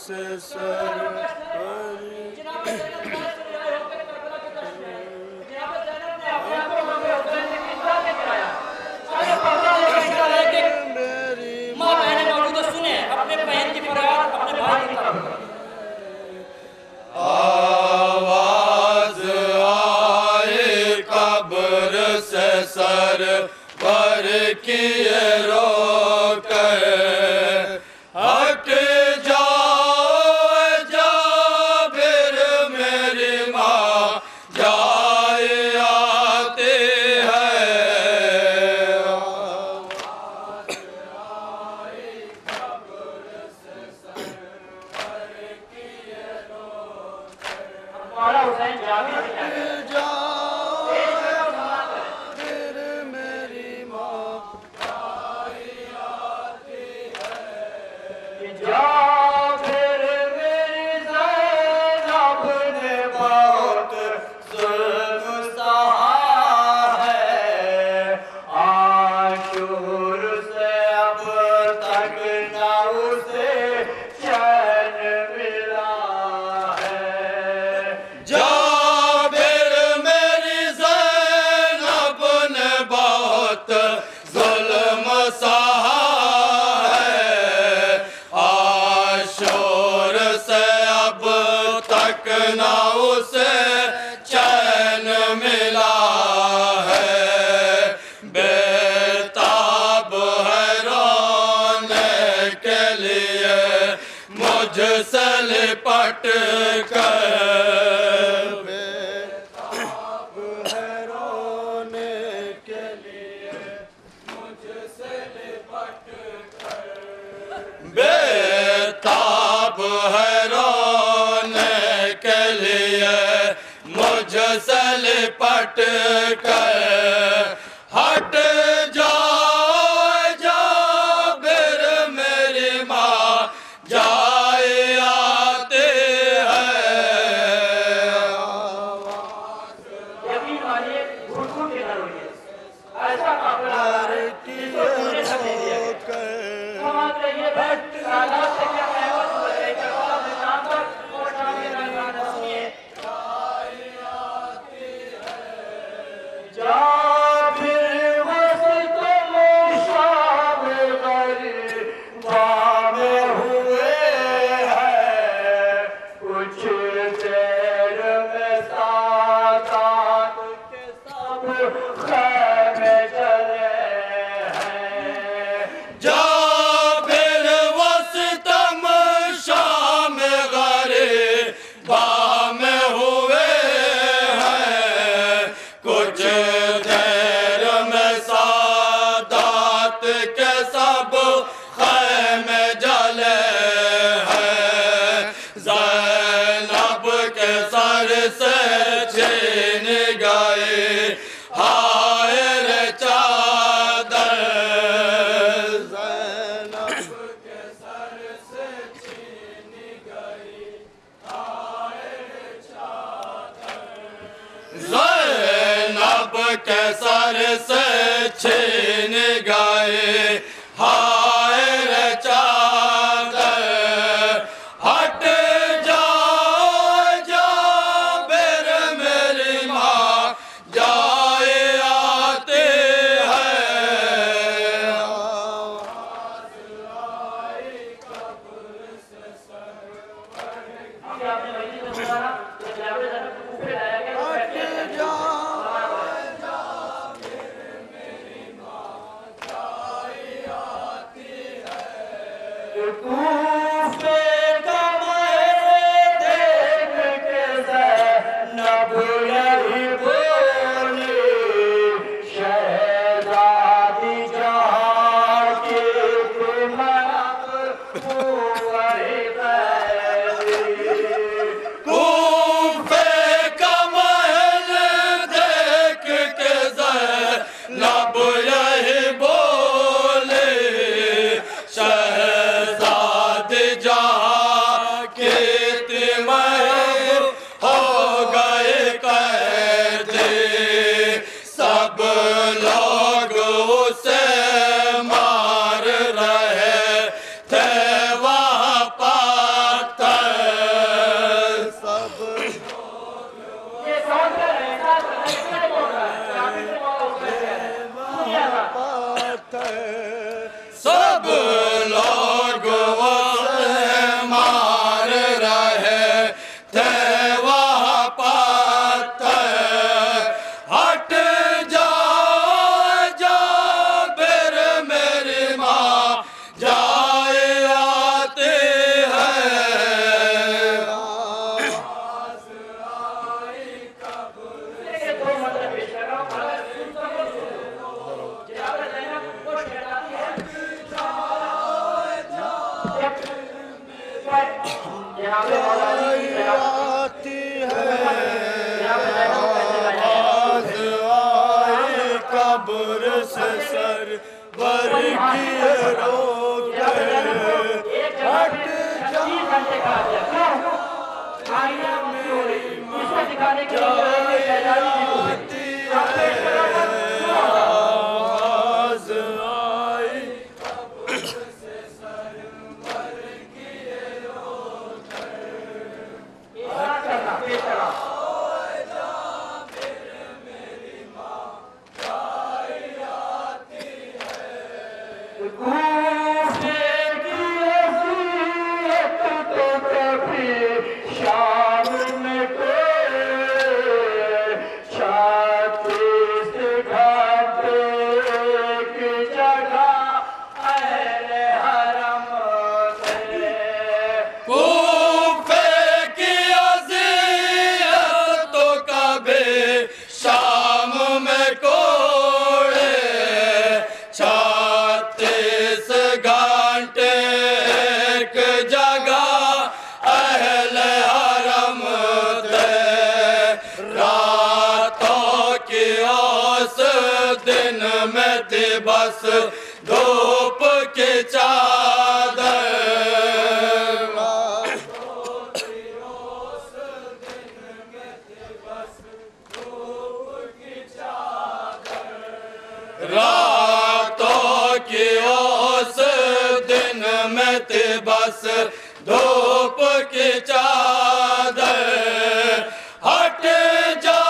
से सरवर माँ बहने मौजूद सुने अपने बहन की फरियाद अपने भाई की तरफ। आवाज आए कब्र से सरवर की रोकर हट जाओ जाबिर मेरी माँ जाए आते हैं। हमारा हुसैन जाबिर ना उसे चैन मिला है। बेताब है रोने के लिए मुझसे लिपट कर। बेताब है रोने के लिए मुझसे लिपट कर। बेताब है मुझसे लिपट कर हट जाओ जाबिर मेरी माँ जाए आते हैं। यकीन मानिए घुट-घुट के डर हुई है। ऐसा काफिला की सुनने तक नहीं दिया गया। हमारे ये बैठ हालात से क्या कहवत है कि वाला मैदान पर और शामी रंगाना सुनिए। जाबिर वस्त शाम गरीबां में हुए हैं। कुछ देर में सादात के सब खैमे चले हैं। जाबिर वस्त शाम गरीबां में हुए हैं। कुछ देर में सादात के सब खैमे जले हैं। ज़ैनब के सर से छीन गए हाय रे चादर। ज़ैनब के सर से छीन गई हाय रे चादर। ज़ैनब के सर से छीन गए हाय रे चादर। हट जाओ जाबिर मेरी माँ जाए आते हैं। आपने वही तो बोला कि जाबिर को ऊपर लाया गया। कूफे का महल देख के ज़ैनब यही बोली। शहज़ादी जहाँ की थी मलक वही पहली। कूफे का महल देख के ज़ैनब यही बोले। शहज़ादी जहाँ की थी महल हो गए कैदी। सब लोग उसे मार रहे थे वहाँ आती है आवाज़ आई कब्र से सर बर की रोक हट दिखाने के लिए आवाज़ आई दिन में थी बस धूप की चादर रातों की उस दिन में थी बस धूप की चादर हट जा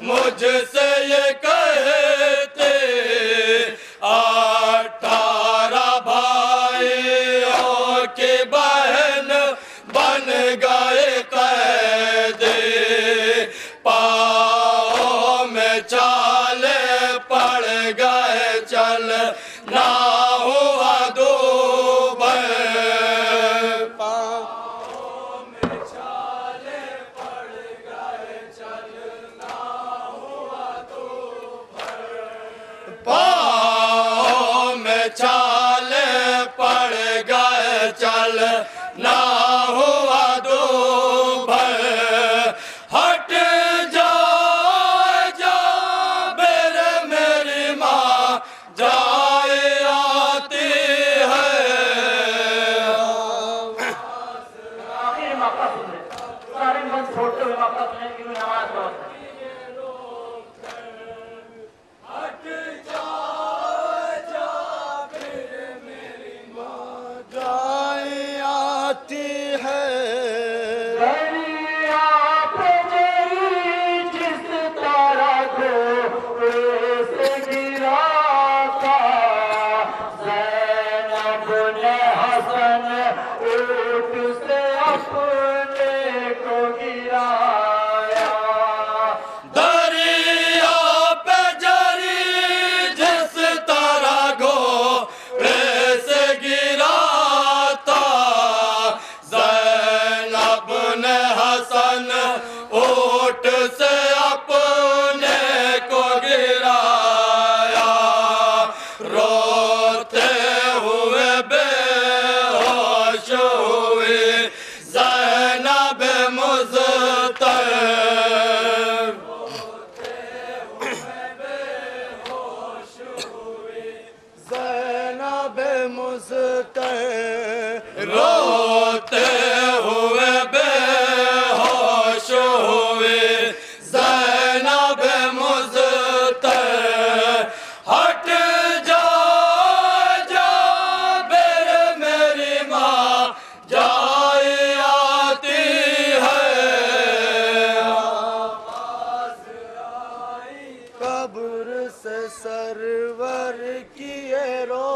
मुझसे ये कहते 18 भाइयों की बहन बन गए कैदी पाँव में चाले पड़ गए चल ना हुआ दूबे छाले पड़ गए चल ना हुआ दो से अपने को गिराया, रोते हुए बेहोश हुए ज़ैनब मुज़्तहब। ज़ैनब मुज़्तहब रोते हुए बेहोश हुए ज़ैनब मुज़्तहब। हट जा जाबिर मेरी माँ जाए आती है, आवाज़ आई कब्र से सरवर की रो